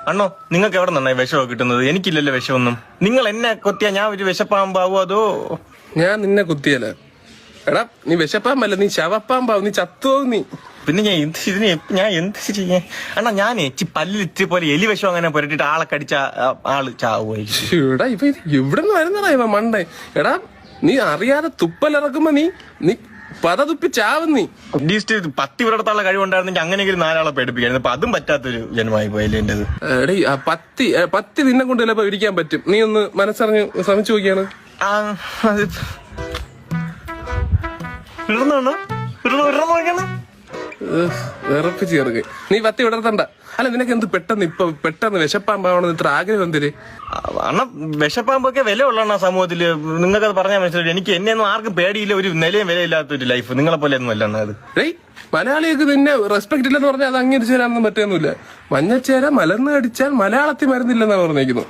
അണ്ണോ നിങ്ങൾക്ക് എവിടെ നിന്നാണ് വിഷമൊക്കെ കിട്ടുന്നത്? എനിക്കില്ലല്ലോ വിഷമൊന്നും. നിങ്ങൾ എന്നെ കൊത്തിയാ ഞാൻ ഒരു വിശപ്പാമ്പാവോ അതോ? ഞാൻ നിന്നെ കുത്തിയല്ല എടാ, നീ വിശപ്പാമ്പല്ല, നീ ശവപ്പാമ്പാവും, നീ ചത്തുവോ നീ. പിന്നെ ഞാൻ എന്ത് ചെയ്യാൻ അണ്ണാ? ഞാനേ പല്ലിൽ ഇത്തിരി പോലെ എലി വിഷം അങ്ങനെ പുരട്ടിട്ട് ആളെ കടിച്ച ആള് ചാവുമായിരിക്കും. എടാ ഇപ്പൊ എവിടെ നിന്ന് വരുന്നടാ ഇവ മണ്ടേ? എടാ നീ അറിയാതെ തുപ്പലിറക്കുമ്പോ നീ പത തുപ്പി ചാവും നീ. അറ്റ്ലീസ്റ്റ് 10 ഇവിടത്തുള്ള കഴിവുണ്ടായിരുന്നെങ്കിൽ അങ്ങനെയെങ്കിലും 4 ആളെ പേടിപ്പിക്കായിരുന്നു. അപ്പൊ അതും പറ്റാത്തൊരു ജന്മമായി പോയല്ലേ എന്റേത്. എടീ ആ പത്തി നിന്നെ കൊണ്ട് ചിലപ്പോ ഇരിക്കാൻ പറ്റും. നീ ഒന്ന് മനസ്സറിഞ്ഞ് ശ്രമിച്ചു നോക്കിയാണ്. വിറപ്പിച്ച് ചേർക്ക് നീ പത്തി വിടർത്തണ്ട. അല്ല നിനക്ക് എന്ത് പെട്ടെന്ന് വിശപ്പാമ്പാവണമെന്ന് ഇത്ര ആഗ്രഹം എന്തിന്? അണ്ണ വിശപ്പാമ്പൊക്കെ വില ഉള്ളതാണ് സമൂഹത്തില്. നിങ്ങൾക്കത് പറഞ്ഞാൽ മനസ്സിലായി. എനിക്ക് എന്നെയൊന്നും ആർക്കും പേടിയില്ല, ഒരു നിലയും വിലയില്ലാത്തൊരു ലൈഫ്. നിങ്ങളെ പോലെ ഒന്നും അല്ല അത്. മലയാളികൾക്ക് നിന്നെ റെസ്പെക്ട് ഇല്ലെന്ന് പറഞ്ഞാൽ അത് അംഗീകരിച്ചു തരാനൊന്നും പറ്റുന്നില്ല. മഞ്ഞച്ചേര മലന്ന് അടിച്ചാൽ മലയാളത്തിൽ മരുന്നില്ലെന്നാണ് പറഞ്ഞേക്കുന്നു.